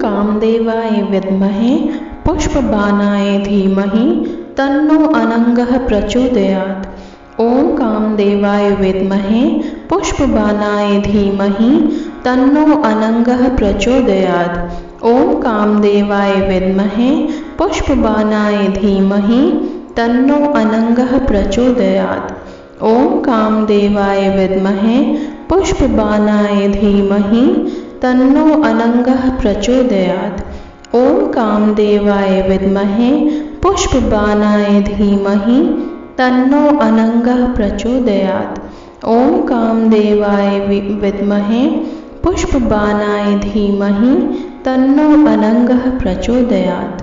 कामदेवाय विद्महे पुष्पबाणाय धीमहि तन्नो अनंगः प्रचोदयात्। ओम कामदेवाय विद्महे पुष्पबाणाय धीमहि तन्नो अनंगः प्रचोदयात्। ओम कामदेवाय विद्महे पुष्पबाणाय धीमहि तन्नो अनंगः प्रचोदयात्। ओम कामदेवाय विद्महे पुष्पबाणाय धीमहि तन्नो अनंगः प्रचोदयात्। ओम कामदेवाय विद्महे पुष्पबाणाय धीमहि तन्नो अनंगः प्रचोदयात्। ओम कामदेवाय विद्महे पुष्पबाणाय धीमहि तन्नो अनंगः प्रचोदयात्।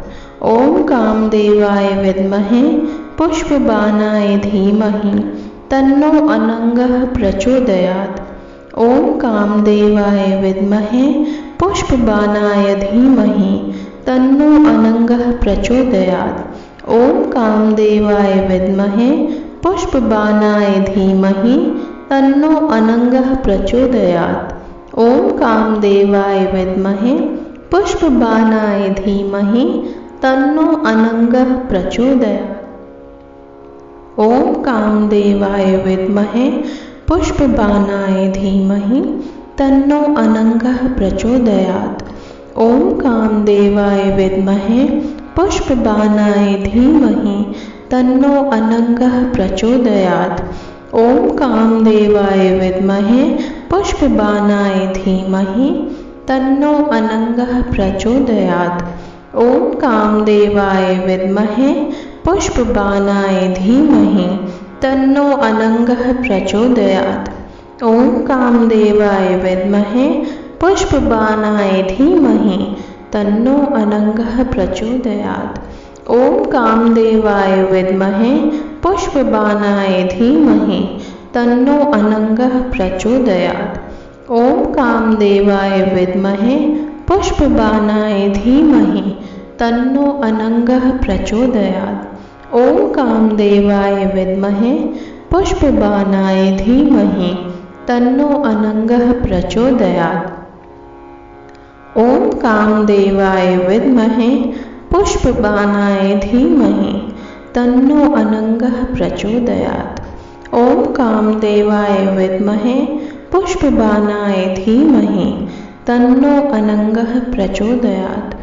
ओम कामदेवाय विद्महे पुष्पबाणाय धीमहि तन्नो अनंगः प्रचोदयात्। ओम कामदेवाय विद्महे पुष्पबाणाय धीमहि तन्नो अनंगः प्रचोदयात्। ओम कामदेवाय विद्महे पुष्पबाणाय धीमहि तन्नो अनंगः प्रचोदयात्। ओम कामदेवाय विद्महे पुष्पबाणाय धीमहि तन्नो अनंगः प्रचोदयात्। ओम कामदेवाय विद्महे पुष्पबाणाय धीमहि तन्नो अनंगः प्रचोदयात्। ओम कामदेवाय विद्महे पुष्पबाणाय धीमहि तन्नो अनंगः प्रचोदयात्। ओम कामदेवाय विद्महे पुष्पबाणाय धीमहि तन्नो अनंगः प्रचोदयात्। ओम कामदेवाय विद्महे पुष्पबाणाय धीमहि तन्नो अनंगः प्रचोदयात्। ओम कामदेवाय विद्महे पुष्पबाणाय धीमहि तन्नो अनंगः प्रचोदयात्। ओम कामदेवाय विद्महे पुष्पबाणाय धीमहि तन्नो अनंगः प्रचोदयात्। ओम कामदेवाय विद्महे पुष्पबाणाय धीमहि तन्नो अनंगः प्रचोदयात्। ओम कामदेवाय विद्महे पुष्पबाणाय धीमहि तन्नो अनंगः प्रचोदयात्। ओम कामदेवाय विद्महे पुष्पबाणाय धीमहि तन्नो अनंगः प्रचोदयात्। ओम कामदेवाय विद्महे पुष्पबाणाय धीमहि तन्नो अनंगः प्रचोदयात्।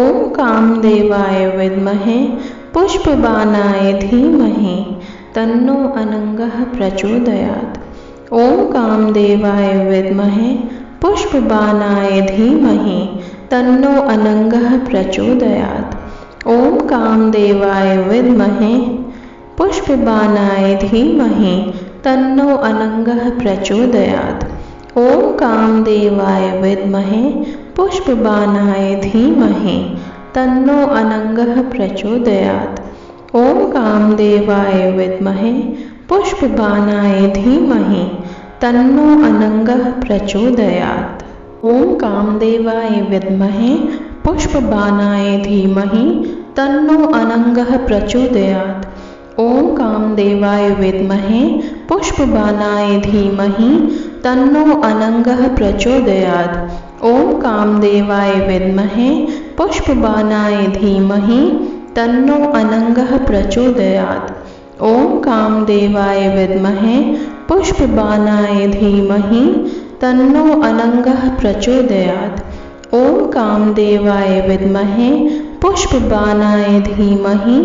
ओम कामदेवाय विद्महे पुष्पबाणाय धीमहि तन्नो अनंगः प्रचोदयात्। ओम कामदेवाय विद्महे पुष्पबाणाय धीमहि तन्नो अनंगः प्रचोदयात्। ओम कामदेवाय विद्महे पुष्पबाणाय धीमहि तन्नो अनंगः प्रचोदयात्। ओम कामदेवाय विद्महे पुष्पबाणाय धीमहि तन्नो अनंगः प्रचोदयात्। ओम कामदेवाय विद्महे पुष्पबाणाय धीमहि तन्नो अनंगः प्रचोदयात्। ओम कामदेवाय विद्महे पुष्पबाणाय धीमहि तन्नो अनंगः प्रचोदयात्। ओम कामदेवाय विद्महे पुष्पबाणाय धीमहि तन्नो अनंगः प्रचोदयात्। ओम कामदेवाय विद्महे पुष्पबाणाय धीमहि तन्नो अनंगः प्रचोदयात्। ओम कामदेवाय विद्महे पुष्पबाणाय धीमहि तन्नो अनंगः प्रचोदयात्। ओम कामदेवाय विद्महे पुष्पबाणाय धीमहि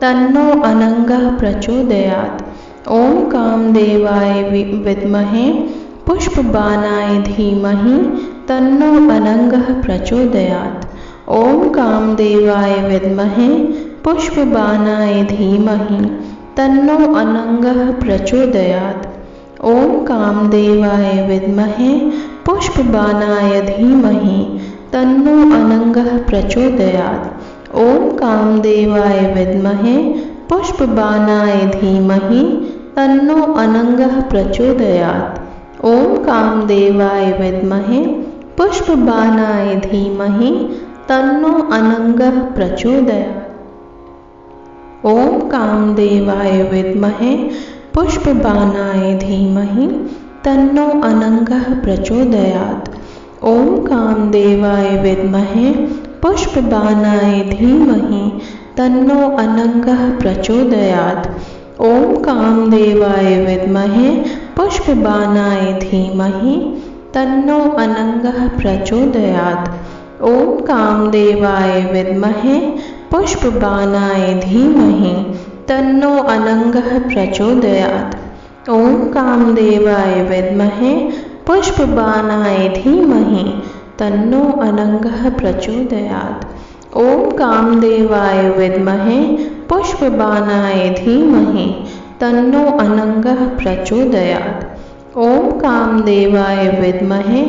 तन्नो अनंगः प्रचोदयात्। ओम कामदेवाय विद्महे पुष्पबाणाय धीमहि तन्नो अनंगः प्रचोदयात्। ओम कामदेवाय विद्महे पुष्पबाणाय धीमहि तन्नो अनंगः प्रचोदयात्। ओम कामदेवाय विद्महे पुष्पबाणाय धीमहि तन्नो अनंगः प्रचोदयात्। ओम कामदेवाय विद्महे पुष्पबाणाय धीमहि तन्नो अनंगः प्रचोदयात्। ओम कामदेवाय विद्महे पुष्पबाणाय धीमहि तन्नो अनंगः प्रचोदयात्। ओम कामदेवाय विद्महे पुष्पबाणाय धीमहि तन्नो अनंगः प्रचोदयात्। ॐ कामदेवाय विद्महे पुष्पबाणाय धीमहि तन्नो अनङ्गः प्रचोदयात्। ॐ कामदेवाय विद्महे पुष्पबाणाय धीमहि तन्नो अनङ्गः प्रचोदयात्। ॐ कामदेवाय विद्महे पुष्पबाणाय धीमहि तन्नो अनङ्गः प्रचोदयात्। ॐ कामदेवाय विद्महे पुष्पबाणाय धीमहि तन्नो अनङ्गः प्रचोदयात्। ॐ कामदेवाय विद्महे पुष्पबाणाय धीमहि तन्नो अनङ्गः प्रचोदयात्। ॐ कामदेवाय विद्महे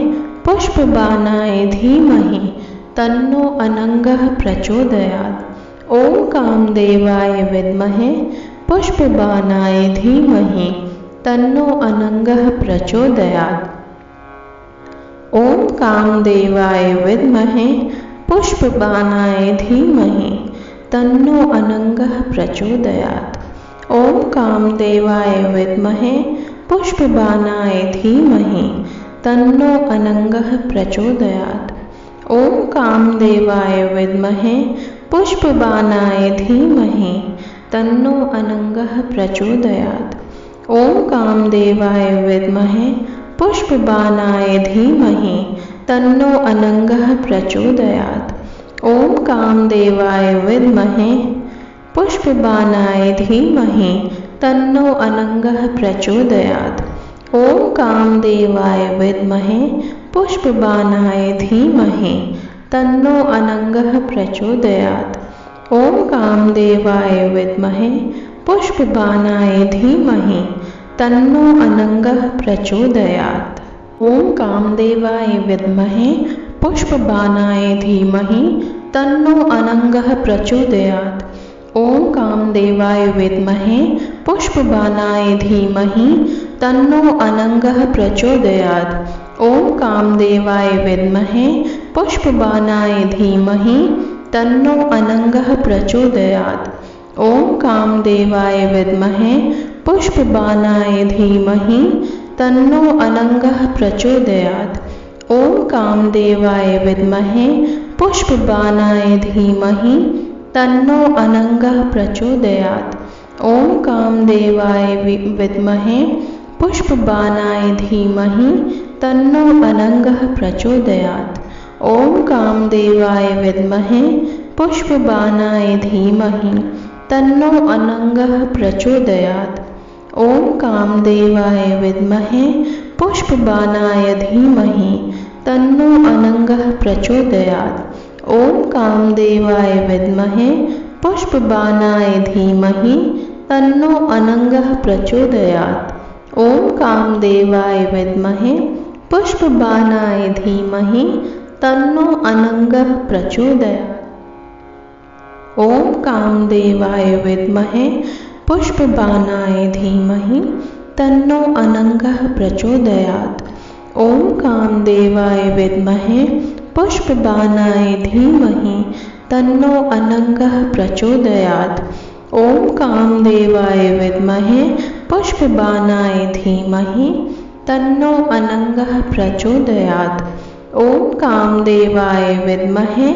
पुष्पबाणाय धीमहि तन्नो अनङ्गः प्रचोदयात्। ॐ कामदेवाय विद्महे पुष्पबाणाय धीमहि तन्नो अनङ्गः प्रचोदयात्। ॐ कामदेवाय विद्महे पुष्पबाणाय धीमहि तन्नो अनङ्गः प्रचोदयात्। ॐ कामदेवाय विद्महे पुष्पबाणाय धीमहि तन्नो अनङ्गः प्रचोदयात्। ॐ कामदेवाय विद्महे पुष्पबाणाय धीमहि तन्नो अनङ्गः प्रचोदयात्। ॐ कामदेवाय विद्महे पुष्पबाणाय धीमहि तन्नो अनङ्गः प्रचोदयात्। ॐ कामदेवाय विद्महे पुष्पबाणाय धीमहि तन्नो अनङ्गः प्रचोदयात्। ॐ कामदेवाय विद्महे पुष्पबाणाय धीमहि तन्नो अनङ्गः प्रचोदयात्। ॐ कामदेवाय विद्महे पुष्पबाणाय धीमहि तन्नो अनङ्गः प्रचोदयात्। ॐ कामदेवाय विद्महे पुष्पबाणाय धीमहि तन्नो अनङ्गः प्रचोदयात्। ॐ कामदेवाय विद्महे पुष्पबाणाय धीमहि तन्नो अनङ्गः प्रचोदयात्। ॐ कामदेवाय विद्महे पुष्पबाणाय धीमहि तन्नो अनङ्गः प्रचोदयात्। ॐ कामदेवाय विद्महे पुष्पबाणाय धीमहि तन्नो अनङ्गः प्रचोदयात्। ॐ कामदेवाय विद्महे पुष्पबाणाय धीमहि तन्नो अनङ्गः प्रचोदयात्। ॐ कामदेवाय विद्महे पुष्पबाणाय धीमहि तन्नो अनङ्गः प्रचोदयात्। ॐ कामदेवाय विद्महे पुष्पबाणाय धीमहि तन्नो अनङ्गः प्रचोदयात्। ॐ कामदेवाय विद्महे पुष्पबाणाय धीमहि तन्नो अनङ्गः प्रचोदयात्। ॐ कामदेवाय विद्महे पुष्पबाणाय धीमहि तन्नो अनङ्गः प्रचोदयात्। ॐ कामदेवाय विद्महे पुष्पबाणाय धीमहि तन्नो अनङ्गः प्रचोदयात्। ॐ कामदेवाय विद्महे पुष्पबाणाय धीमहि तन्नो अनङ्गः प्रचोदयात्। ॐ कामदेवाय विद्महे पुष्पबाणाय धीमहि तन्नो अनङ्गः प्रचोदयात्। ॐ कामदेवाय विद्महे पुष्पबाणाय धीमहि तन्नो अनङ्गः प्रचोदयात्। ॐ कामदेवाय विद्महे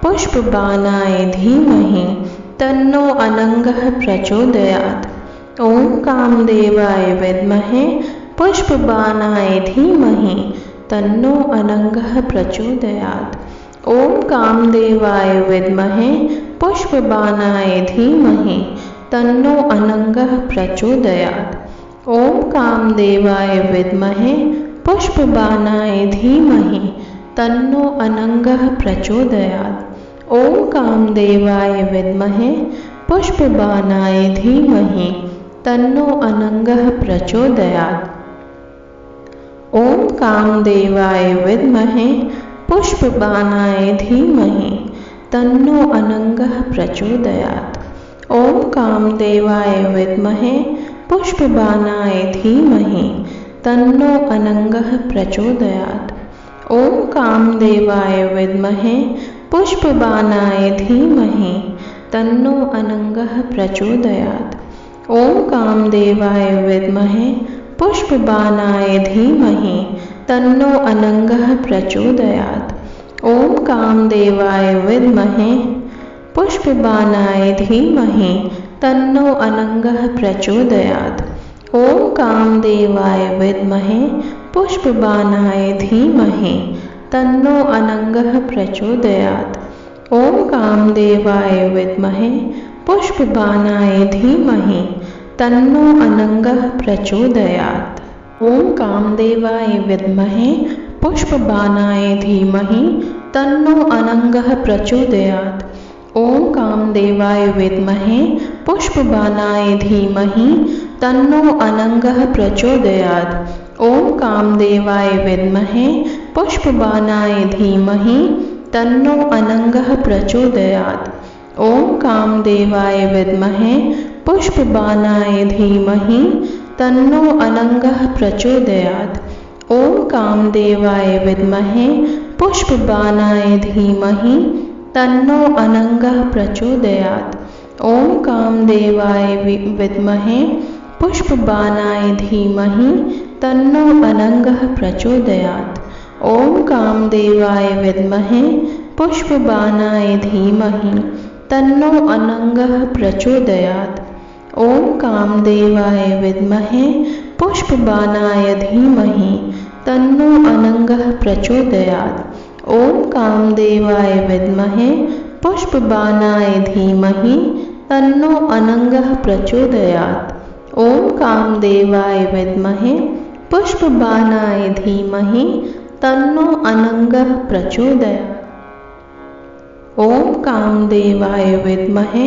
पुष्पबाणाय धीमहि तन्नो अनङ्गः प्रचोदयात्। ॐ कामदेवाय विद्महे पुष्पबाणाय धीमहि तन्नो अनङ्गः प्रचोदयात्। ॐ कामदेवाय विद्महे पुष्पबाणाय धीमहि तन्नो अनङ्गः प्रचोदयात्। ॐ कामदेवाय विद्महे पुष्पबाणाय धीमहि तन्नो अनङ्गः प्रचोदयात्। ॐ कामदेवाय विद्महे पुष्पबाणाय धीमहि तन्नो अनङ्गः प्रचोदयात्। ॐ कामदेवाय विद्महे पुष्पबाणाय धीमहि तन्नो अनङ्गः प्रचोदयात्। ॐ कामदेवाय विद्महे पुष्पबाणाय धीमहि तन्नो अनङ्गः प्रचोदयात्। ॐ कामदेवाय विद्महे पुष्पबाणाय धीमहि तन्नो अनङ्गः प्रचोदयात्। ॐ कामदेवाय विद्महे पुष्पबाणाय धीमहि तन्नो अनङ्गः प्रचोदयात्। ॐ कामदेवाय विद्महे पुष्पबाणाय धीमहि तन्नो अनङ्गः प्रचोदयात्। ॐ कामदेवाय विद्महे पुष्पबाणाय धीमहि तन्नो अनङ्गः प्रचोदयात्। ॐ कामदेवाय विद्महे पुष्पबाणाय धीमहि तन्नो अनङ्गः प्रचोदयात्। ॐ कामदेवाय विद्महे पुष्पबाणाय धीमहि तन्नो अनङ्गः प्रचोदयात्। ॐ कामदेवाय विद्महे पुष्पबाणाय धीमहि तन्नो अनङ्गः प्रचोदयात्। ॐ कामदेवाय विद्महे पुष्पबाणाय धीमहि तन्नो अनङ्गः प्रचोदयात्। ॐ कामदेवाय विद्महे पुष्पबाणाय धीमहि तन्नो अनङ्गः प्रचोदयात्। ॐ कामदेवाय विद्महे पुष्पबाणाय धीमहि तन्नो अनङ्गः प्रचोदयात्। ॐ कामदेवाय विद्महे पुष्पबाणाय धीमहि तन्नो अनङ्गः प्रचोदयात्। ॐ कामदेवाय विद्महे पुष्पबाणाय धीमहि तन्नो अनङ्गः प्रचोदयात्। ॐ कामदेवाय विद्महे पुष्पबाणाय धीमहि तन्नो अनङ्गः प्रचोदयात्। ॐ कामदेवाय विद्महे पुष्पबाणाय धीमहि तन्नो अनङ्गः प्रचोदयात्। ॐ कामदेवाय विद्महे पुष्पबाणाय धीमहि तन्नो अनङ्गः प्रचोदयात्। ॐ कामदेवाय विद्महे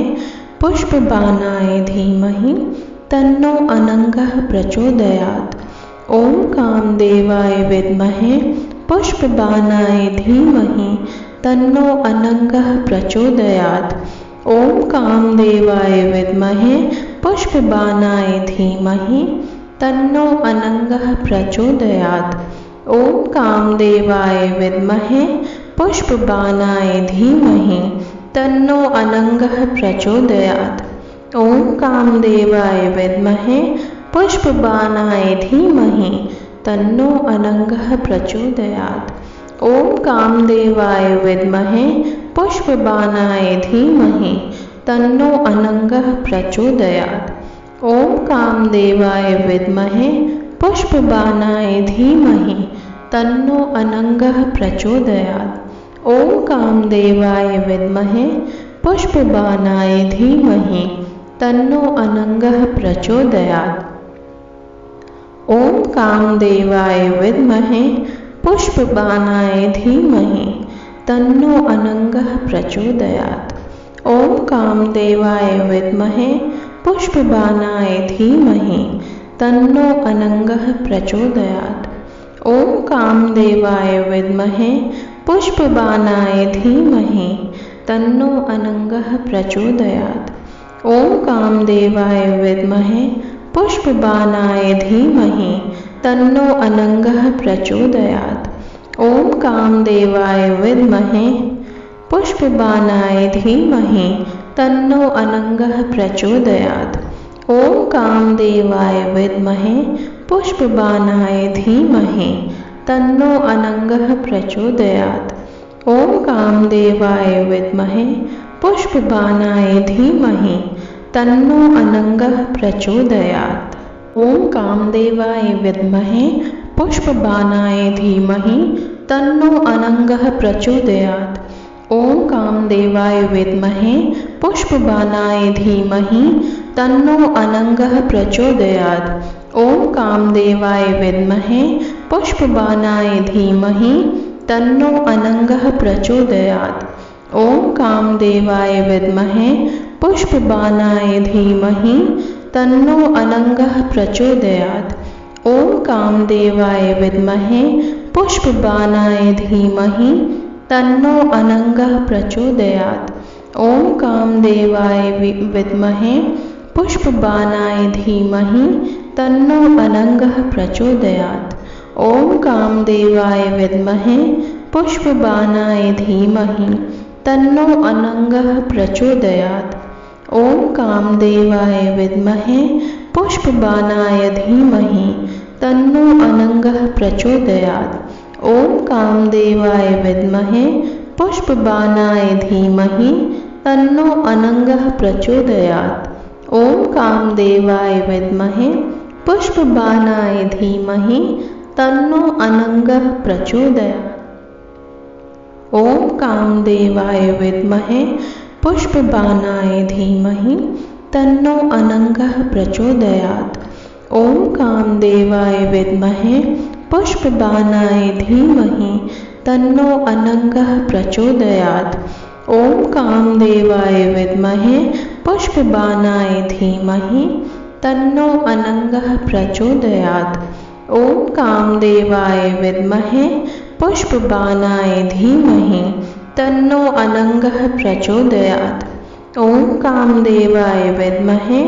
पुष्पबाणाय धीमहि तन्नो अनङ्गः प्रचोदयात्। ॐ कामदेवाय विद्महे पुष्पबाणाय धीमहि तन्नो अनङ्गः प्रचोदयात्। ॐ कामदेवाय विद्महे पुष्पबाणाय धीमहि तन्नो अनङ्गः प्रचोदयात्। ॐ कामदेवाय विद्महे पुष्पबाणाय धीमहि तन्नो अनङ्गः प्रचोदयात्। ॐ कामदेवाय विद्महे पुष्पबाणाय धीमहि तन्नो अनङ्गः प्रचोदयात्। ॐ कामदेवाय विद्महे पुष्पबाणाय धीमहि तन्नो अनङ्गः प्रचोदयात्। ॐ कामदेवाय विद्महे पुष्पबाणाय धीमहि तन्नो अनङ्गः प्रचोदयात्। ॐ कामदेवाय विद्महे पुष्पबाणाय धीमहि तन्नो अनङ्गः प्रचोदयात्। ॐ कामदेवाय विद्महे पुष्पबाणाय धीमहि तन्नो अनङ्गः प्रचोदयात्। ॐ कामदेवाय विद्महे पुष्पबाणाय धीमहि तन्नो अनङ्गः प्रचोदयात्। ॐ कामदेवाय विद्महे पुष्पबाणाय धीमहि तन्नो अनङ्गः प्रचोदयात्। ॐ कामदेवाय विद्महे पुष्पबाणाय धीमहि तन्नो अनङ्गः प्रचोदयात्। ॐ कामदेवाय विद्महे पुष्पबाणाय धीमहि तन्नो अनङ्गः प्रचोदयात्। ॐ कामदेवाय विद्महे पुष्पबाणाय धीमहि तन्नो अनङ्गः प्रचोदयात्। ॐ कामदेवाय विद्महे पुष्पबाणाय धीमहि तन्नो अनङ्गः प्रचोदयात्। ॐ कामदेवाय विद्महे पुष्पबाणाय धीमहि तन्नो अनङ्गः प्रचोदयात्। ॐ कामदेवाय विद्महे पुष्पबाणाय धीमहि तन्नो अनङ्गः प्रचोदयात्। ॐ कामदेवाय विद्महे पुष्पबाणाय धीमहि तन्नो अनङ्गः प्रचोदयात्। ॐ कामदेवाय विद्महे पुष्पबाणाय धीमहि तन्नो अनङ्गः प्रचोदयात्। ॐ कामदेवाय विद्महे पुष्पबाणाय धीमहि तन्नो अनङ्गः प्रचोदयात्। ॐ कामदेवाय विद्महे पुष्पबाणाय धीमहि तन्नो अनङ्गः प्रचोदयात्। ॐ कामदेवाय विद्महे पुष्पबाणाय धीमहि तन्नो अनङ्गः प्रचोदयात्। ॐ कामदेवाय विद्महे पुष्पबाणाय धीमहि तन्नो अनङ्गः प्रचोदयात्। ॐ कामदेवाय विद्महे पुष्पबाणाय धीमहि तन्नो अनङ्गः प्रचोदयात्। ॐ कामदेवाय विद्महे पुष्पबाणाय धीमहि तन्नो अनङ्गः प्रचोदयात्। ॐ कामदेवाय विद्महे पुष्पबाणाय धीमहि तन्नो अनङ्गः प्रचोदयात्। ॐ कामदेवाय विद्महे पुष्पबाणाय धीमहि तन्नो अनङ्गः प्रचोदयात्। ॐ कामदेवाय विद्महे पुष्पबाणाय धीमहि तन्नो अनङ्गः प्रचोदयात्। ॐ कामदेवाय विद्महे पुष्पबाणाय धीमहि तन्नो अनङ्गः प्रचोदयात्। ॐ कामदेवाय विद्महे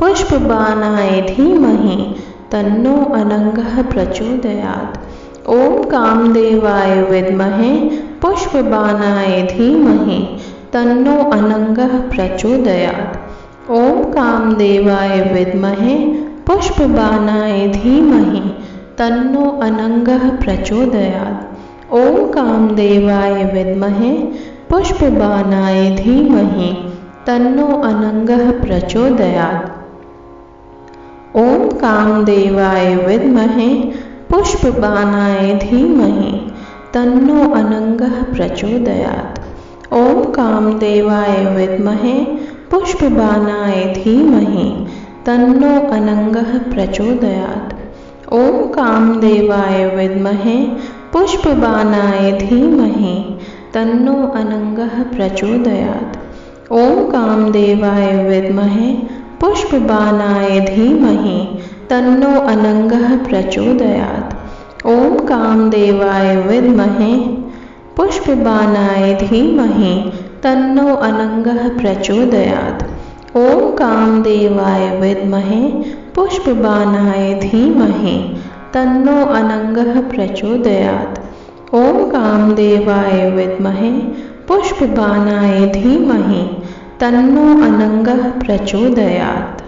पुष्पबाणाय धीमहि तन्नो अनङ्गः प्रचोदयात्। ॐ कामदेवाय विद्महे पुष्पबाणाय धीमहि तन्नो अनङ्गः प्रचोदयात्। ॐ कामदेवाय विद्महे पुष्पबाणाय धीमहि तन्नो अनङ्गः प्रचोदयात्। ॐ कामदेवाय विद्महे पुष्पबाणाय धीमहि तन्नो अनङ्गः प्रचोदयात्। ॐ कामदेवाय विद्महे पुष्पबाणाय धीमहि तन्नो अनङ्गः प्रचोदयात्। ॐ कामदेवाय विद्महे पुष्पबाणाय धीमहि तन्नो अनङ्गः प्रचोदयात्। ॐ कामदेवाय विद्महे पुष्पबाणाय धीमहि तन्नो अनङ्गः प्रचोदयात्। ॐ कामदेवाय विद्महे पुष्पबाणाय धीमहि तन्नो अनङ्गः प्रचोदयात्। ॐ कामदेवाय विद्महे पुष्पबाणाय धीमहि तन्नो अनङ्गः प्रचोदयात्। ॐ कामदेवाय विद्महे पुष्पबाणाय धीमहि तन्नो अनङ्गः प्रचोदयात्। ॐ कामदेवाय विद्महे पुष्पबाणाय धीमहि तन्नो अनङ्गः प्रचोदयात्।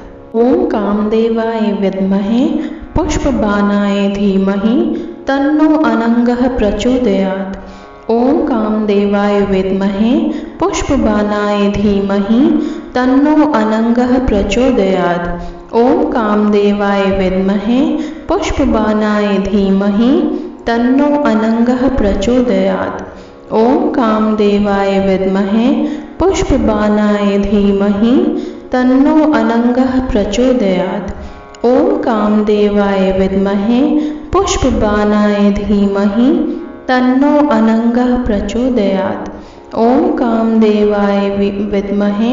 ॐ कामदेवाय विद्महे पुष्पबाणाय धीमहि तन्नो अनङ्गः प्रचोदयात्। ॐ कामदेवाय विद्महे पुष्पबाणाय धीमहि तन्नो अनङ्गः प्रचोदयात्। ॐ कामदेवाय विद्महे पुष्पबाणाय धीमहि तन्नो अनङ्गः प्रचोदयात्। ॐ कामदेवाय विद्महे पुष्पबाणाय धीमहि तन्नो अनङ्गः प्रचोदयात्। ॐ कामदेवाय विद्महे पुष्पबाणाय धीमहि तन्नो अनङ्गः प्रचोदयात्। ॐ कामदेवाय विद्महे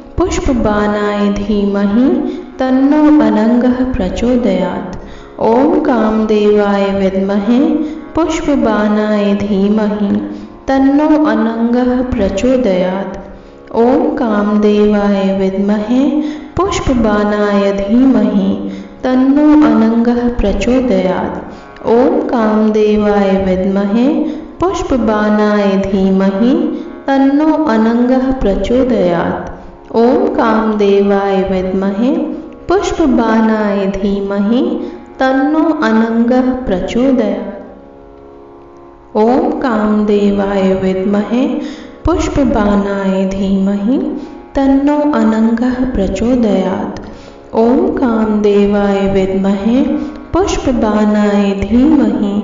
पुष्पबाणाय धीमहि तन्नो अनङ्गः प्रचोदयात्। ॐ कामदेवाय विद्महे पुष्पबाणाय धीमहि तन्नो अनङ्गः प्रचोदयात्। ॐ कामदेवाय विद्महे पुष्पबाणाय धीमहि तन्नो अनङ्गः प्रचोदयात्। ॐ कामदेवाय विद्महे पुष्पबाणाय धीमहि तन्नो अनङ्गः प्रचोदयात्। ॐ कामदेवाय विद्महे पुष्पबाणाय धीमहि तन्नो अनङ्गः प्रचोदयात्। ॐ कामदेवाय विद्महे पुष्पबाणाय धीमहि तन्नो अनङ्गः प्रचोदयात्। ॐ कामदेवाय विद्महे पुष्पबाणाय धीमहि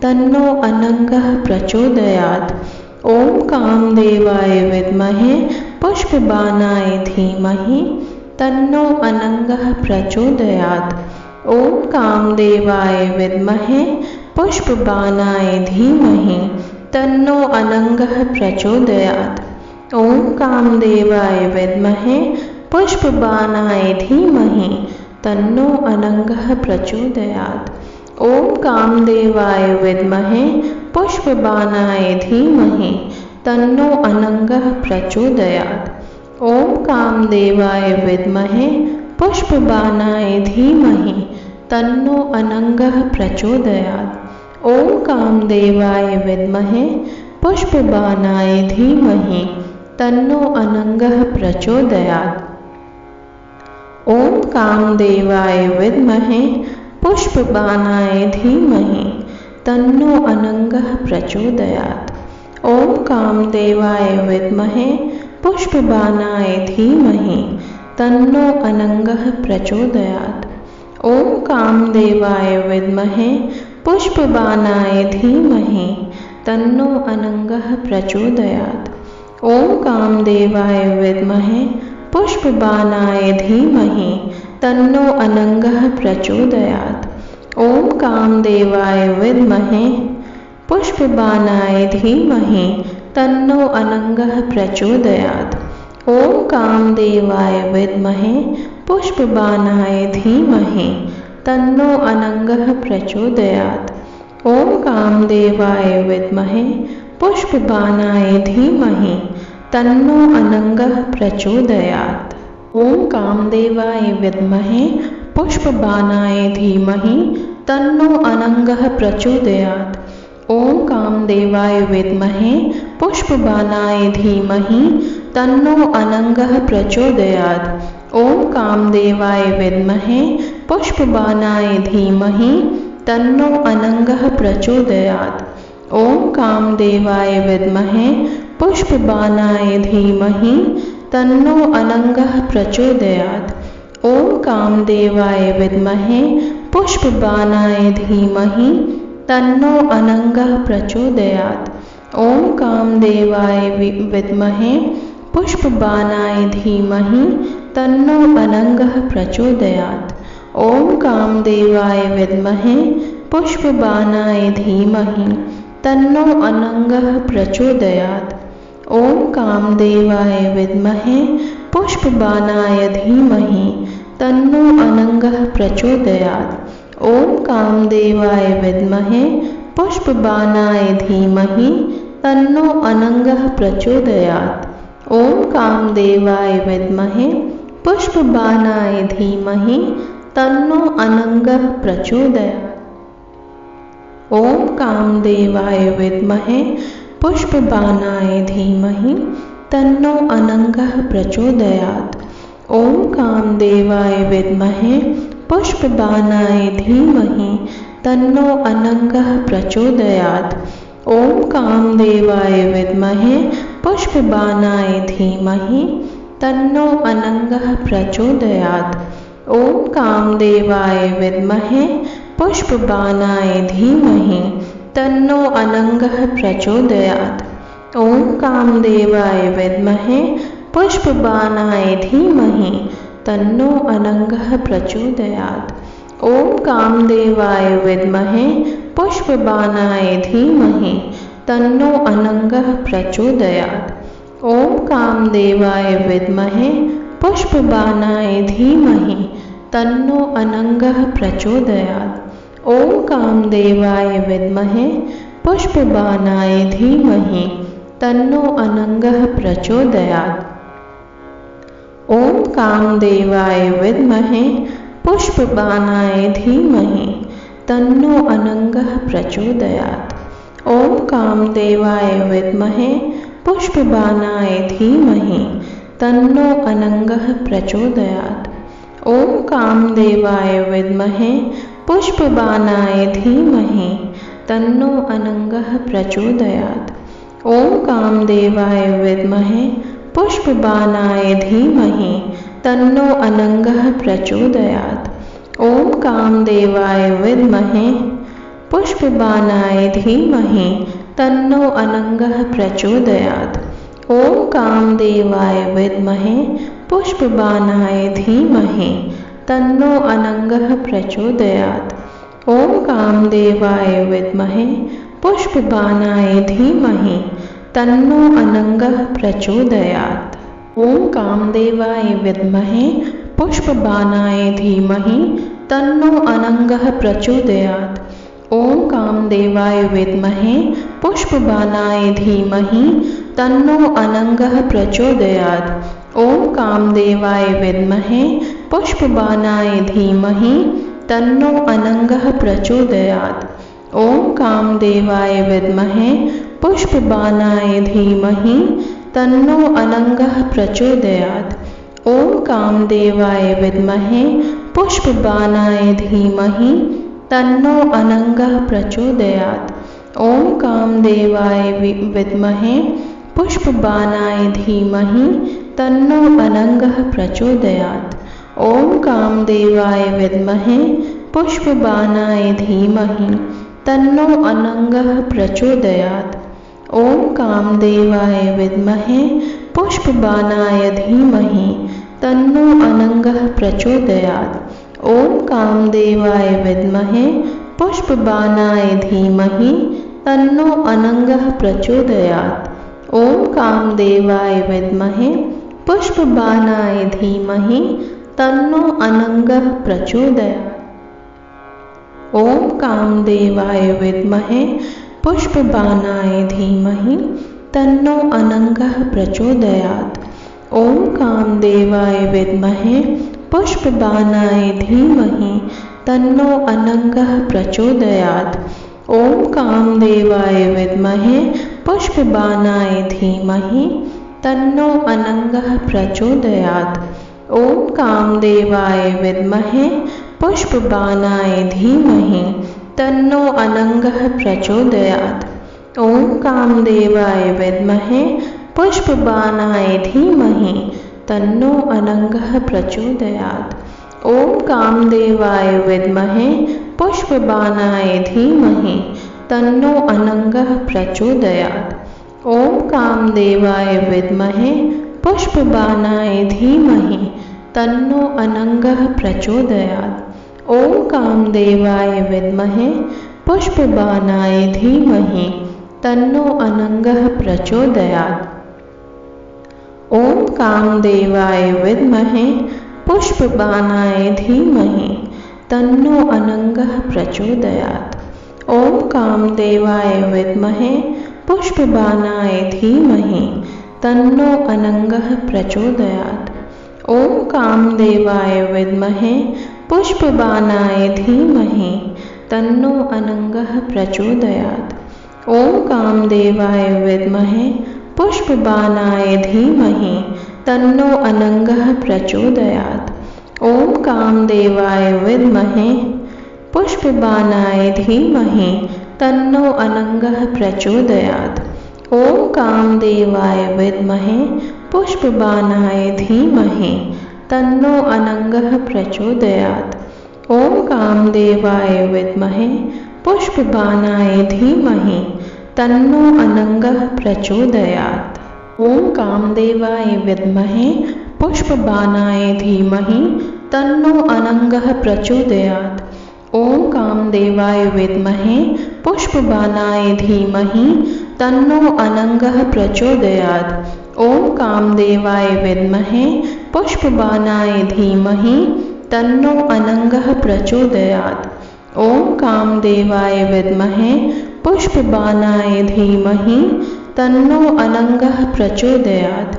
तन्नो अनङ्गः प्रचोदयात्। ॐ कामदेवाय विद्महे पुष्पबाणाय धीमहि तन्नो अनङ्गः प्रचोदयात्। ॐ कामदेवाय विद्महे पुष्पबाणाय धीमहि तन्नो अनङ्गः प्रचोदयात्। ॐ कामदेवाय विद्महे पुष्पबाणाय धीमहि तन्नो अनङ्गः प्रचोदयात्। ॐ कामदेवाय विद्महे पुष्पबाणाय धीमहि तन्नो अनङ्गः प्रचोदयात्। ॐ कामदेवाय विद्महे पुष्पबाणाय धीमहि तन्नो अनङ्गः प्रचोदयात्। ॐ कामदेवाय विद्महे पुष्पबाणाय धीमहि तन्नो अनङ्गः प्रचोदयात्। ॐ कामदेवाय विद्महे पुष्पबाणाय धीमहि तन्नो अनंगः प्रचोदयात्। ओम कामदेवाय विद्महे पुष्पबाणाय धीमहि तन्नो अनंगः प्रचोदयात्। ओम कामदेवाय विद्महे पुष्पबाणाय धीमहि तन्नो अनंगः प्रचोदयात्। ओम कामदेवाय विद्महे पुष्पबाणाय धीमहि तन्नो अनंगः प्रचोदयात्। ओम कामदेवाय विद्महे पुष्पबाणाय धीमहि तन्नो अनंगः प्रचोदयात्। ओम कामदेवाय विद्महे पुष्पबाणाय धीमहि तन्नो अनंगः प्रचोदयात्। ओम कामदेवाय विद्महे पुष्पबाणाय धीमहि तन्नो अनंगः प्रचोदयात्। ओम कामदेवाय विद्महे पुष्पबाणाय धीमहि तन्नो अनंगः प्रचोदयात्। ओम कामदेवाय विद्महे पुष्पबाणाय धीमहि तन्नो अनंगः प्रचोदयात्। ओम कामदेवाय विद्महे पुष्पबाणाय धीमहि तन्नो अनंगः प्रचोदयात्। ओम कामदेवाय विद्महे पुष्पबाणाय धीमहि तन्नो अनंगः प्रचोदयात्। ओम कामदेवाय विद्महे पुष्पबाणाय धीमहि तन्नो अनंगः प्रचोदयात्। ओम कामदेवाय विद्महे पुष्पबाणाय धीमहि तन्नो अनंगः प्रचोदयात्। ओम कामदेवाय विद्महे पुष्पबाणाय धीमहि तन्नो अनंगः प्रचोदयात्। ओम कामदेवाय विद्महे पुष्पबाणाय धीमहि तन्नो अनंगः प्रचोदयात्। ओम कामदेवाय विद्महे पुष्पबाणाय धीमहि तन्नो अनंगः प्रचोदयात्। ओम कामदेवाय विद्महे पुष्पबाणाय धीमहि तन्नो अनंगः प्रचोदयात्। ओम कामदेवाय विद्महे पुष्पबाणाय धीमहि तन्नो अनंगः प्रचोदयात्। ओम कामदेवाय विद्महे पुष्पबाणाय धीमहि तन्नो अनंगः प्रचोदयात्। ओम कामदेवाय विद्महे पुष्पबाणाय धीमहि तन्नो अनंगः प्रचोदयात्। ओम कामदेवाय विद्महे पुष्पबाणाय धीमहि तन्नो अनंगः प्रचोदयात्। ओम कामदेवाय विद्महे पुष्पबाणाय धीमहि तन्नो अनंगः प्रचोदयात्। ओम कामदेवाय विद्महे पुष्पबाणाय धीमहि तन्नो अनंगः प्रचोदयात्। ओम कामदेवाय विद्महे पुष्पबाणाय धीमहि तन्नो अनंगः प्रचोदयात्। ओम कामदेवाय विद्महे पुष्पबाणाय धीमहि तन्नो अनंगः प्रचोदयात्। ओम कामदेवाय विद्महे पुष्पबाणाय धीमहि तन्नो अनंगः प्रचोदयात्। ओम कामदेवाय विद्महे पुष्पबाणाय धीमहि तन्नो अनंगः प्रचोदयात्। ओम कामदेवाय विद्महे पुष्पबाणाय धीमहि तन्नो अनंगः प्रचोदयात्। ओम कामदेवाय विद्महे पुष्पबाणाय धीमहि तन्नो अनंगः प्रचोदयात्। ओम कामदेवाय विद्महे पुष्पबाणाय धीमहि तन्नो अनंगः प्रचोदयात्। ओम कामदेवाय विद्महे पुष्पबाणाय धीमहि तन्नो अनंगः प्रचोदयात्। ओम कामदेवाय विद्महे पुष्पबाणाय धीमहि तन्नो अनंगः प्रचोदयात्। ओम कामदेवाय विद्महे पुष्पबाणाय धीमहि तन्नो अनंगः प्रचोदयात्। ओम कामदेवाय विद्महे पुष्पबाणाय धीमहि तन्नो अनंगः प्रचोदयात्। ओम कामदेवाय विद्महे पुष्पबाणाय धीमहि तन्नो अनंगः प्रचोदयात्। ओम कामदेवाय विद्महे पुष्पबाणाय धीमहि तन्नो अनंगः प्रचोदयात्। ओम कामदेवाय विद्महे पुष्पबाणाय धीमहि तन्नो अनंगः प्रचोदयात्। ओम कामदेवाय विद्महे पुष्पबाणाय धीमहि तन्नो अनंगः प्रचोदयात्। ओम कामदेवाय विद्महे पुष्पबाणाय धीमहि तन्नो अनंगः प्रचोदयात्। ओम कामदेवाय विद्महे पुष्पबाणाय धीमहि तन्नो अनंगः प्रचोदयात्। ओम कामदेवाय विद्महे पुष्पबाणाय धीमहि तन्नो अनंगः प्रचोदयात्। ओम कामदेवाय विद्महे पुष्पबाणाय धीमहि तन्नो अनंगः प्रचोदयात्। ओम कामदेवाय विद्महे पुष्पबाणाय धीमहि तन्नो अनंगः प्रचोदयात्। ओम कामदेवाय विद्महे पुष्पबाणाय धीमहि तन्नो अनंगः प्रचोदयात्। ओम कामदेवाय विद्महे पुष्पबाणाय धीमहि तन्नो अनंगः प्रचोदयात्। ओम कामदेवाय विद्महे पुष्पबाणाय धीमहि तन्नो अनंगः प्रचोदयात्। ओम कामदेवाय विद्महे पुष्पबाणाय धीमहि तन्नो अनंगः प्रचोदयात्। ओम कामदेवाय विद्महे पुष्पबाणाय धीमहि तन्नो अनंगः प्रचोदयात्। ओम कामदेवाय विद्महे पुष्पबाणाय धीमहि तन्नो अनंगः प्रचोदयात्। ओम कामदेवाय विद्महे पुष्पबाणाय धीमहि तन्नो अनंगः प्रचोदयात्। ओम कामदेवाय विद्महे पुष्पबाणाय धीमहि तन्नो अनंगः प्रचोदयात्। ओम कामदेवाय विद्महे पुष्पबाणाय धीमहि तन्नो अनंगः प्रचोदयात्। ओम कामदेवाय विद्महे पुष्पबाणाय धीमहि तन्नो अनंगः प्रचोदयात्। ओम कामदेवाय विद्महे पुष्पबाणाय धीमहि तन्नो अनंगः प्रचोदयात्। ओम कामदेवाय विद्महे पुष्पबाणाय धीमहि तन्नो अनंगः प्रचोदयात्। ओम कामदेवाय विद्महे पुष्पबाणाय धीमहि तन्नो अनंगः प्रचोदयात्। ओम कामदेवाय विद्महे पुष्पबाणाय धीमहि तन्नो अनंगः प्रचोदयात्। ओम कामदेवाय विद्महे पुष्पबाणाय धीमहि तन्नो अनंगः प्रचोदयात्। ओम कामदेवाय विद्महे पुष्पबाणाय धीमहि तन्नो अनंगः प्रचोदयात्। ओम कामदेवाय विद्महे पुष्पबाणाय धीमहि तन्नो अनंगः प्रचोदयात्। ओम कामदेवाय विद्महे पुष्पबाणाय धीमहि तन्नो अनंगः प्रचोदयात्।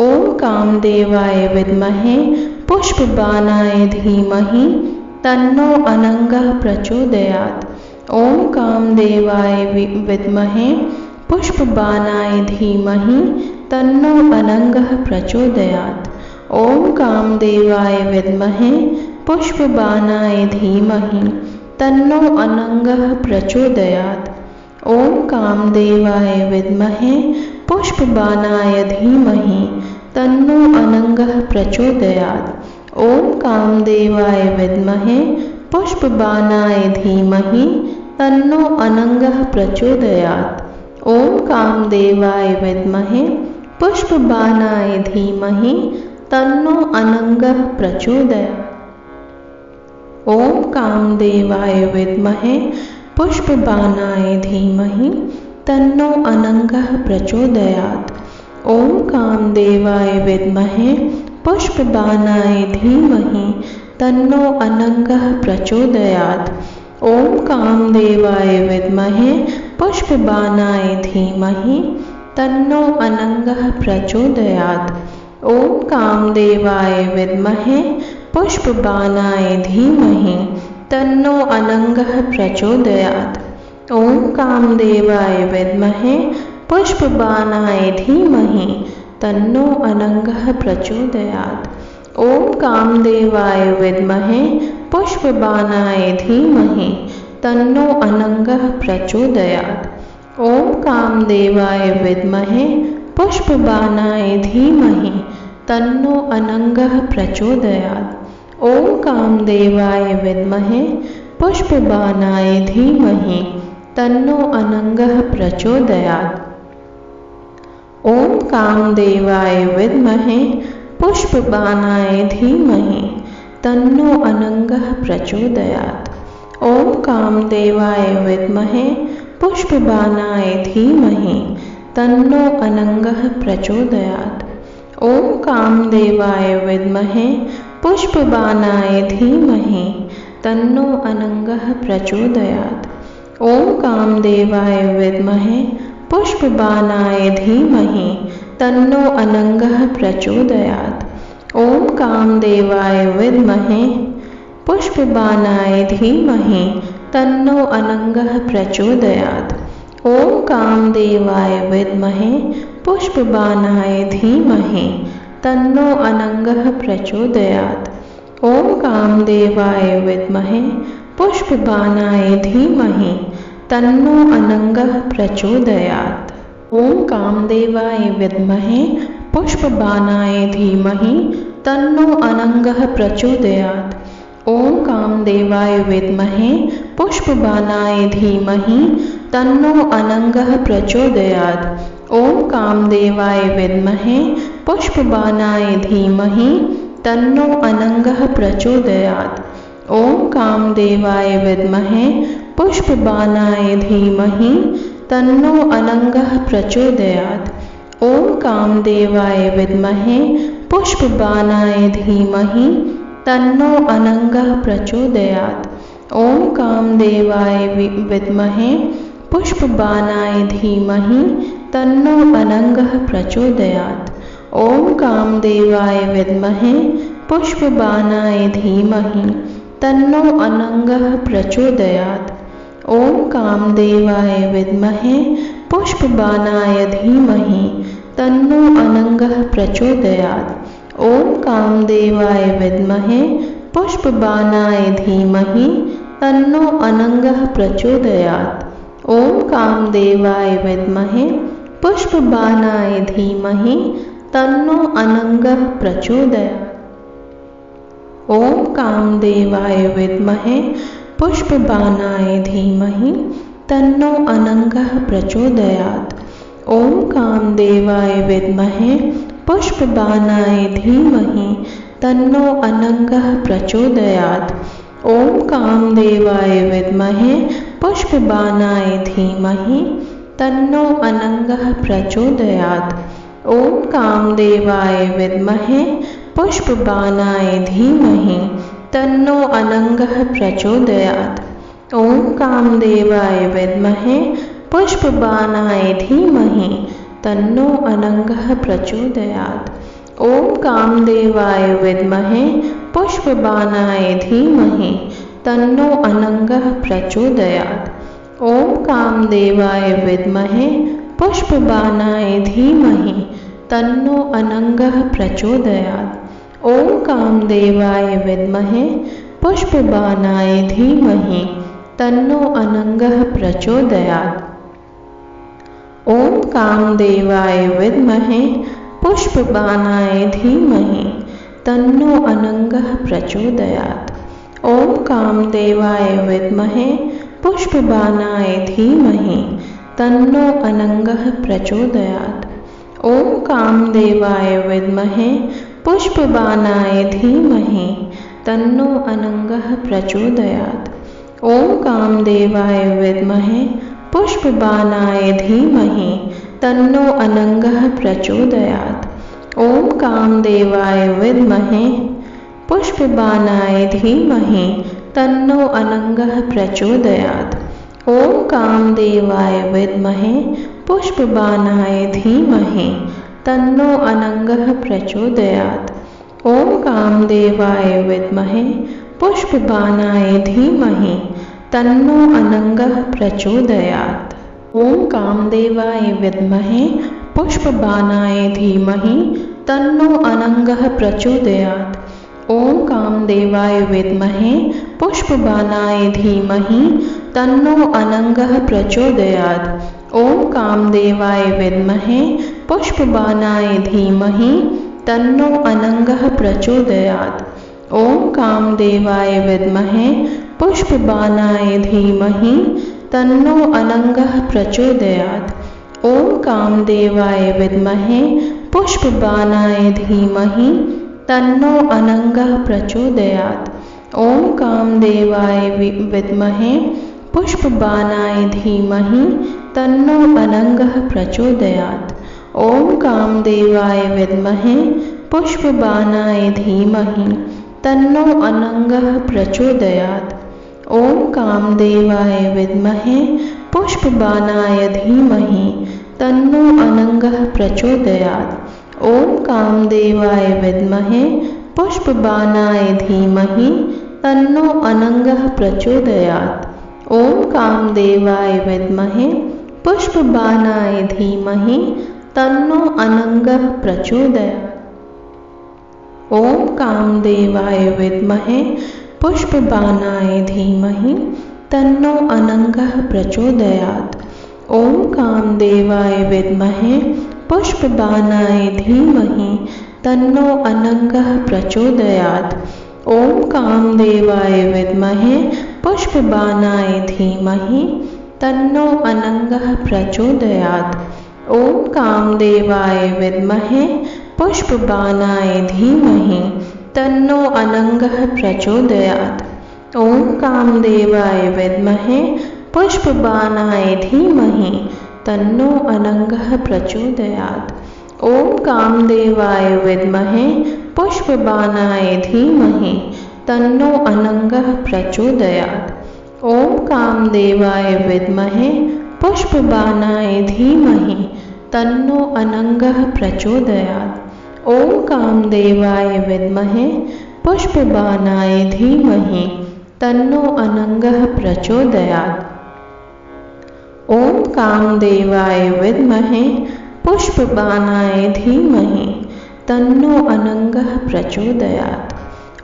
ओम कामदेवाय विद्महे पुष्पबाणाय धीमहि तन्नो अनंगः प्रचोदयात्। ओम कामदेवाय विद्महे पुष्पबाणाय धीमहि तन्नो अनंगः प्रचोदयात्। ओम कामदेवाय विद्महे पुष्पबाणाय धीमहि तन्नो अनंगः प्रचोदयात्। ओम कामदेवाय विद्महे पुष्पबाणाय धीमहि तन्नो अनंगः प्रचोदयात्। ओम कामदेवाय विद्महे पुष्पबाणाय धीमहि तन्नो अनंगः प्रचोदयात्। ओम कामदेवाय विद्महे पुष्पबाणाय धीमहि तन्नो अनंगः प्रचोदयात्। ओम कामदेवाय विद्महे पुष्पबाणाय धीमहि तन्नो अनंगः प्रचोदयात्। ओम कामदेवाय विद्महे पुष्पबाणाय धीमहि तन्नो अनंगः प्रचोदयात्। ओम कामदेवाय विद्महे पुष्पबाणाय धीमहि तन्नो अनंगः प्रचोदयात्। ओम कामदेवाय विद्महे पुष्पबाणाय धीमहि तन्नो अनंगः प्रचोदयात्। ओम कामदेवाय विद्महे पुष्पबाणाय धीमहि तन्नो अनंगः प्रचोदयात्। ॐ कामदेवाय विद्महे पुष्पबाणाय धीमहि तन्नो अनङ्गः प्रचोदयात्। ॐ कामदेवाय विद्महे पुष्पबाणाय धीमहि तन्नो अनङ्गः प्रचोदयात्। ॐ कामदेवाय विद्महे पुष्पबाणाय धीमहि तन्नो अनङ्गः प्रचोदयात्। ॐ कामदेवाय विद्महे पुष्पबाणाय धीमहि तन्नो अनङ्गः प्रचोदयात्। ॐ कामदेवाय विद्महे पुष्पबाणाय धीमहि तन्नो अनङ्गः प्रचोदयात्। ॐ कामदेवाय विद्महे पुष्पबाणाय धीमहि तन्नो अनङ्गः प्रचोदयात्। ॐ कामदेवाय विद्महे पुष्पबाणाय धीमहि तन्नो अनङ्गः प्रचोदयात्। ॐ कामदेवाय विद्महे पुष्पबाणाय धीमहि तन्नो अनङ्गः प्रचोदयात्। ॐ कामदेवाय विद्महे पुष्पबाणाय धीमहि तन्नो अनङ्गः प्रचोदयात्। ॐ कामदेवाय विद्महे पुष्पबाणाय धीमहि तन्नो अनङ्गः प्रचोदयात्। ॐ कामदेवाय विद्महे पुष्पबाणाय धीमहि तन्नो अनङ्गः प्रचोदयात्। ॐ कामदेवाय विद्महे पुष्पबाणाय धीमहि तन्नो अनङ्गः प्रचोदयात्। ॐ कामदेवाय विद्महे पुष्पबाणाय धीमहि तन्नो अनङ्गः प्रचोदयात्। ॐ कामदेवाय विद्महे पुष्पबाणाय धीमहि तन्नो अनङ्गः प्रचोदयात्। ॐ कामदेवाय विद्महे पुष्पबाणाय धीमहि तन्नो अनङ्गः प्रचोदयात्। ॐ कामदेवाय विद्महे पुष्पबाणाय धीमहि तन्नो अनङ्गः प्रचोदयात्। ॐ कामदेवाय विद्महे पुष्पबाणाय धीमहि तन्नो अनङ्गः प्रचोदयात्। ॐ कामदेवाय विद्महे पुष्पबाणाय धीमहि तन्नो अनङ्गः प्रचोदयात्। ॐ कामदेवाय विद्महे पुष्पबाणाय धीमहि तन्नो अनङ्गः प्रचोदयात्। ॐ कामदेवाय विद्महे पुष्पबाणाय धीमहि तन्नो अनङ्गः प्रचोदयात्। ॐ कामदेवाय विद्महे पुष्पबाणाय धीमहि तन्नो अनङ्गः प्रचोदयात्। ॐ कामदेवाय विद्महे पुष्पबाणाय धीमहि तन्नो अनङ्गः प्रचोदयात्। ॐ कामदेवाय विद्महे पुष्पबाणाय धीमहि तन्नो अनङ्गः प्रचोदयात्। ॐ कामदेवाय विद्महे पुष्पबाणाय धीमहि तन्नो अनङ्गः प्रचोदयात्। ॐ कामदेवाय विद्महे पुष्पबाणाय धीमहि तन्नो अनङ्गः प्रचोदयात्। ॐ कामदेवाय विद्महे पुष्पबाणाय धीमहि तन्नो अनङ्गः प्रचोदयात्। ॐ कामदेवाय विद्महे पुष्पबाणाय धीमहि तन्नो अनङ्गः प्रचोदयात्। ॐ कामदेवाय विद्महे पुष्पबाणाय धीमहि तन्नो अनङ्गः प्रचोदयात्। ॐ कामदेवाय विद्महे पुष्पबाणाय धीमहि तन्नो अनङ्गः प्रचोदयात्। ॐ कामदेवाय विद्महे पुष्पबाणाय धीमहि तन्नो अनङ्गः प्रचोदयात्। ॐ कामदेवाय विद्महे पुष्पबाणाय धीमहि तन्नो अनङ्गः प्रचोदयात्। ॐ कामदेवाय विद्महे पुष्पबाणाय धीमहि तन्नो अनङ्गः प्रचोदयात्। ॐ कामदेवाय विद्महे पुष्पबाणाय धीमहि तन्नो अनङ्गः प्रचोदयात्। ॐ कामदेवाय विद्महे पुष्पबाणाय धीमहि तन्नो अनङ्गः प्रचोदयात्। ॐ कामदेवाय विद्महे पुष्पबाणाय धीमहि तन्नो अनङ्गः प्रचोदयात्। ॐ कामदेवाय विद्महे पुष्पबाणाय धीमहि तन्नो अनङ्गः प्रचोदयात्। ओम कामदेवाय विद्महे पुष्पबाणाय धीमहि तन्नो अनंगः प्रचोदयात्। ओम कामदेवाय विद्महे पुष्पबाणाय धीमहि तन्नो अनंगः प्रचोदयात्। ओम कामदेवाय विद्महे पुष्पबाणाय धीमहि तन्नो अनंगः प्रचोदयात्। ओम कामदेवाय विद्महे पुष्पबाणाय धीमहि तन्नो अनंगः प्रचोदयात्। ओम कामदेवाय विद्महे पुष्पबाणाय धीमहि तन्नो अनंगः प्रचोदयात्। ओम कामदेवाय विद्महे पुष्पबाणाय धीमहि तन्नो अनंगः प्रचोदयात्। ओम कामदेवाय विद्महे पुष्पबाणाय धीमहि तन्नो अनंगः प्रचोदयात्। ओम कामदेवाय विद्महे पुष्पबाणाय धीमहि तन्नो अनंगः प्रचोदयात्। ओम कामदेवाय विद्महे पुष्पबाणाय धीमहि तन्नो अनंगः प्रचोदयात्। ओम कामदेवाय विद्महे पुष्पबाणाय धीमहि तन्नो अनंगः प्रचोदयात्। ओम कामदेवाय विद्महे पुष्पबाणाय धीमहि तन्नो अनंगः प्रचोदयात्। ओम कामदेवाय विद्महे पुष्पबाणाय धीमहि तन्नो अनंगः प्रचोदयात्। ओम कामदेवाय विद्महे पुष्पबाणाय धीमहि तन्नो अनंगः प्रचोदयात्। ओम कामदेवाय विद्महे पुष्पबाणाय धीमहि तन्नो अनंगः प्रचोदयात्। ओम कामदेवाय विद्महे पुष्पबाणाय धीमहि तन्नो अनंगः प्रचोदयात्। ओम कामदेवाय विद्महे पुष्पबाणाय धीमहि तन्नो अनंगः प्रचोदयात्। ओम कामदेवाय विद्महे पुष्पबाणाय धीमहि तन्नो अनंगः प्रचोदयात्। ओम कामदेवाय विद्महे पुष्पबाणाय धीमहि तन्नो अनंगः प्रचोदयात्।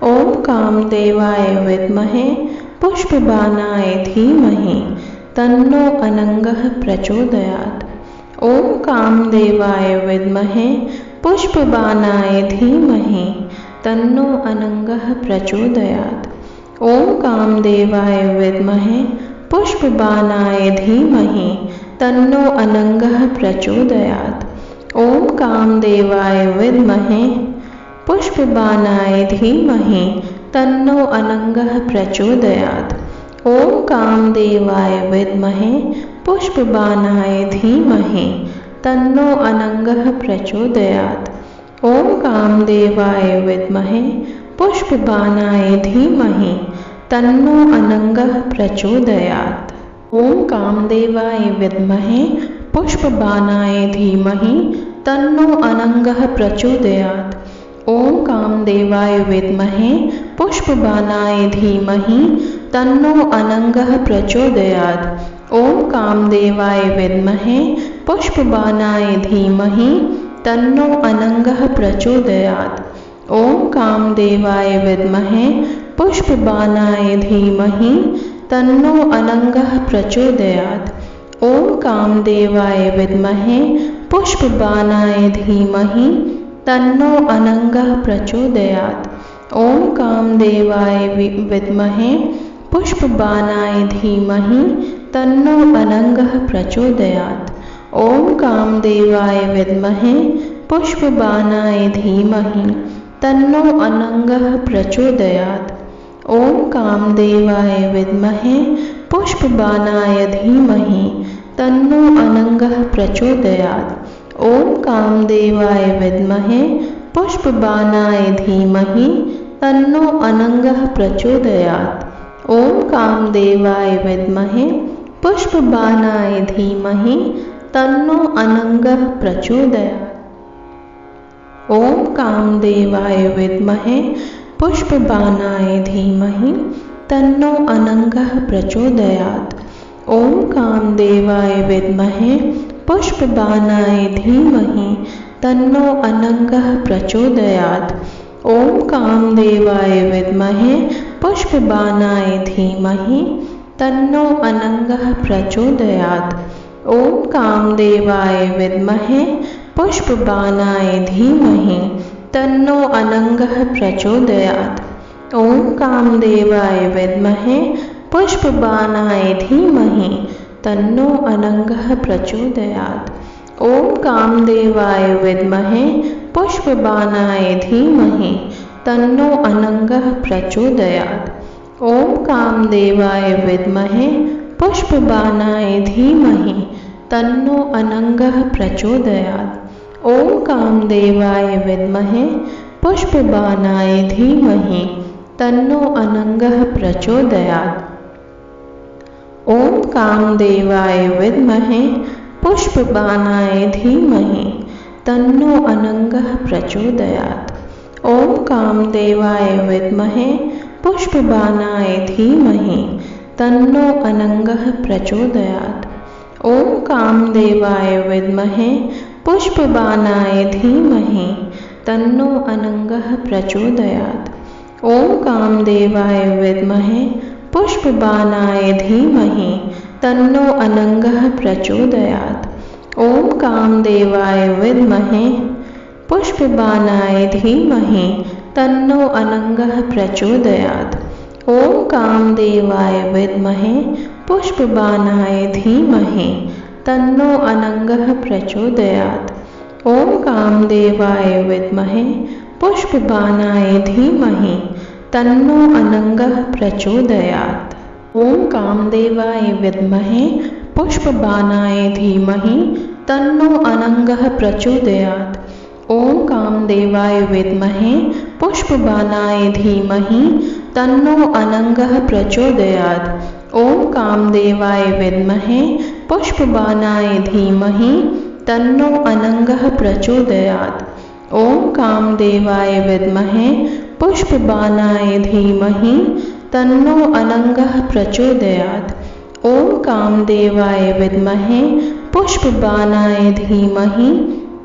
ओम कामदेवाय विद्महे पुष्पबाणाय धीमहि तन्नो अनंगः प्रचोदयात्। ओम कामदेवाय विद्महे पुष्पबाणाय धीमहि तन्नो अनंगः प्रचोदयात्। ओम कामदेवाय विद्महे पुष्पबाणाय धीमहि तन्नो अनंगः प्रचोदयात्। ओम कामदेवाय विद्महे पुष्पबाणाय धीमहि तन्नो अनंगः प्रचोदयात्। ओम कामदेवाय विद्महे पुष्पबाणाय धीमहि तन्नो अनंगः प्रचोदयात्। ओम कामदेवाय विद्महे पुष्पबाणाय धीमहि तन्नो अनंगः प्रचोदयात्। ओम कामदेवाय विद्महे पुष्पबाणाय धीमहि तन्नो अनंगः प्रचोदयात्। ओम कामदेवाय विद्महे पुष्पबाणाय धीमहि तन्नो अनंगः प्रचोदयात्। ओम कामदेवाय विद्महे पुष्पबाणाय धीमहि तन्नो अनंगः प्रचोदयात्। ओम कामदेवाय विद्महे पुष्पबाणाय धीमहि तन्नो अनंगः प्रचोदयात्। ओम कामदेवाय विद्महे पुष्पबाणाय धीमहि तन्नो अनंगः प्रचोदयात्। ओम कामदेवाय विद्महे पुष्पबाणाय धीमहि तन्नो अनंगः प्रचोदयात्। ओम कामदेवाय विद्महे पुष्पबाणाय धीमहि तन्नो अनंगः प्रचोदयात्। ओम कामदेवाय विद्महे पुष्पबाणाय धीमहि तन्नो अनंगः प्रचोदयात्। ओम कामदेवाय विद्महे पुष्पबाणाय धीमहि तन्नो अनंगः प्रचोदयात्। ओम कामदेवाय विद्महे पुष्पबाणाय धीमहि तन्नो अनंगः प्रचोदयात्। ओम कामदेवाय विद्महे पुष्पबाणाय धीमहि तन्नो अनंगः प्रचोदयात्। ओम कामदेवाय विद्महे पुष्पबाणाय धीमहि तन्नो अनंगः प्रचोदयात्। ओम कामदेवाय विद्महे पुष्पबाणाय धीमहि तन्नो अनंगः प्रचोदयात्। ओम कामदेवाय विद्महे पुष्पबाणाय धीमहि तन्नो अनंगः प्रचोदयात्। ओम कामदेवाय विद्महे पुष्पबाणाय धीमहि तन्नो अनंगः प्रचोदयात्। ओम कामदेवाय विद्महे पुष्पबाणाय धीमहि तन्नो अनंगः प्रचोदयात्। ओम कामदेवाय विद्महे पुष्पबाणाय धीमहि तन्नो अनंगः प्रचोदयात्। ओम कामदेवाय विद्महे पुष्पबाणाय धीमहि तन्नो अनंगः प्रचोदयात्। ओम कामदेवाय विद्महे पुष्पबाणाय धीमहि तन्नो अनंगः प्रचोदयात्। ओम कामदेवाय विद्महे पुष्पबाणाय धीमहि तन्नो अनंगः प्रचोदयात्। ओम कामदेवाय विद्महे पुष्पबाणाय धीमहि तन्नो अनंगः प्रचोदयात्। ओम कामदेवाय विद्महे पुष्पबाणाय धीमहि तन्नो अनंगः प्रचोदयात्। ओम कामदेवाय विद्महे पुष्पबाणाय धीमहि तन्नो अनंगः प्रचोदयात्। ओम कामदेवाय विद्महे पुष्पबाणाय धीमहि तन्नो अनंगः प्रचोदयात्। ओम कामदेवाय विद्महे पुष्पबाणाय धीमहि तन्नो अनंगः प्रचोदयात्। ओम कामदेवाय विद्महे पुष्पबाणाय धीमहि तन्नो अनंगः प्रचोदयात्। ओम कामदेवाय विद्महे पुष्पबाणाय धीमहि तन्नो अनंगः प्रचोदयात्। ओम कामदेवाय विद्महे पुष्पबाणाय धीमहि तन्नो अनंगः प्रचोदयात्। ओम कामदेवाय विद्महे पुष्पबाणाय धीमहि तन्नो अनंगः प्रचोदयात्। ओम कामदेवाय विद्महे पुष्पबाणाय धीमहि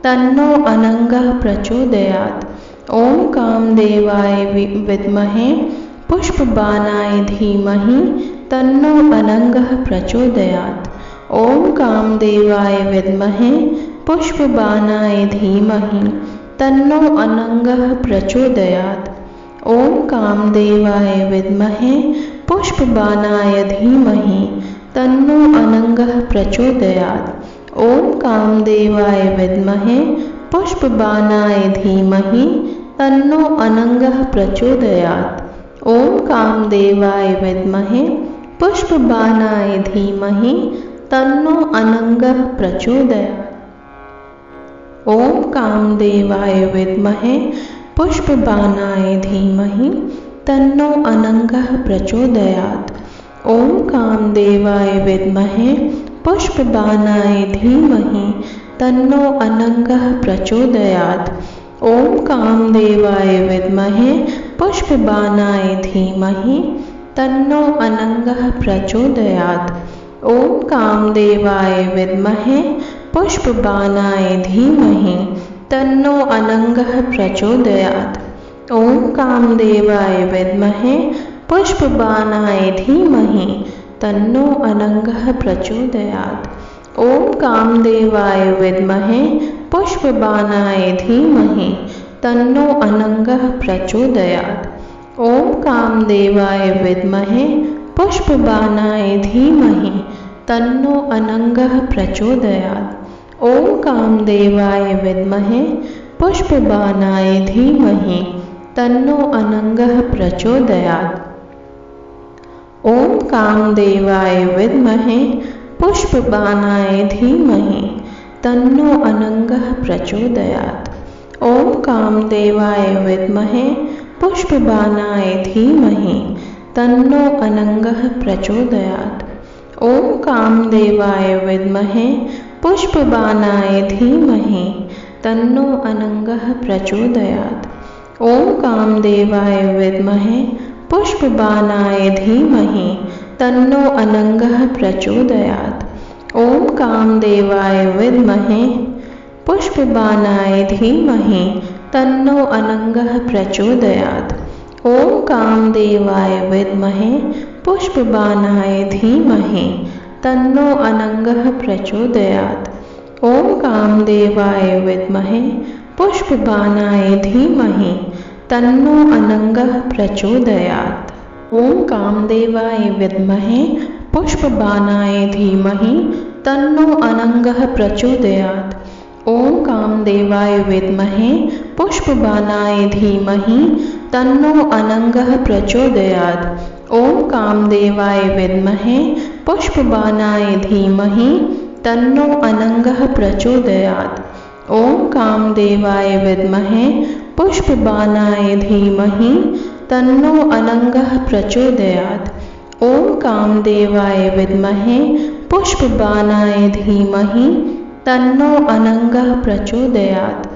तन्नो अनंगः प्रचोदयात्। ओम कामदेवाय विद्महे पुष्पबाणाय धीमहि तन्नो अनंगः प्रचोदयात्। ओम कामदेवाय विद्महे पुष्पबाणाय धीमहि तन्नो अनंगः प्रचोदयात्। ओम कामदेवाय विद्महे पुष्पबाणाय धीमहि तन्नो अनंगः प्रचोदयात्। ओम कामदेवाय विद्महे पुष्पबाणाय धीमहि तन्नो अनंगः प्रचोदयात्। ओम कामदेवाय विद्महे पुष्पबाणाय धीमहि तन्नो अनंगः प्रचोदयात्। ओम कामदेवाय विद्महे पुष्पबाणाय धीमहि तन्नो अनंगः प्रचोदयात्। ओम कामदेवाय विद्महे पुष्पबाणाय धीमहि तन्नो अनंगः प्रचोदयात्। ओम कामदेवाय विद्महे पुष्पबाणाय धीमहि तन्नो अनंगः प्रचोदयात्। ओम कामदेवाय विद्महे पुष्पबाणाय धीमहि तन्नो अनंगः प्रचोदयात्। ओम कामदेवाय विद्महे पुष्पबाणाय धीमहि तन्नो अनंगः प्रचोदयात्। ओम कामदेवाय विद्महे पुष्पबाणाय धीमहि तन्नो अनंगः प्रचोदयात्। ओम कामदेवाय विद्महे पुष्पबाणाय धीमहि तन्नो अनंगः प्रचोदयात्। ओम कामदेवाय विद्महे पुष्पबाणाय धीमहि तन्नो अनंगः प्रचोदयात्। ओम कामदेवाय विद्महे पुष्पबाणाय धीमहि तन्नो अनंगः प्रचोदयात्। ओम कामदेवाय विद्महे पुष्पबाणाय धीमहि तन्नो अनंगः प्रचोदयात्। ओम कामदेवाय विद्महे पुष्पबाणाय धीमहि तन्नो अनंगः प्रचोदयात्। ओम कामदेवाय विद्महे पुष्पबाणाय धीमहि तन्नो अनंगः प्रचोदयात्। ओम कामदेवाय विद्महे पुष्पबाणाय धीमहि तन्नो अनङ्गः प्रचोदयात्। ॐ कामदेवाय विद्महे पुष्पबाणाय धीमहि तन्नो अनङ्गः प्रचोदयात्। ॐ कामदेवाय विद्महे पुष्पबाणाय धीमहि तन्नो अनङ्गः प्रचोदयात्। ॐ कामदेवाय विद्महे पुष्पबाणाय धीमहि तन्नो अनङ्गः प्रचोदयात्। ॐ कामदेवाय विद्महे पुष्पबाणाय धीमहि तन्नो अनङ्गः प्रचोदयात्। ॐ कामदेवाय विद्महे पुष्पबाणाय धीमहि तन्नो अनङ्गः प्रचोदयात्। ॐ कामदेवाय विद्महे पुष्पबाणाय धीमहि तन्नो अनङ्गः प्रचोदयात्। ॐ कामदेवाय विद्महे पुष्पबाणाय धीमहि तन्नो अनङ्गः प्रचोदयात्।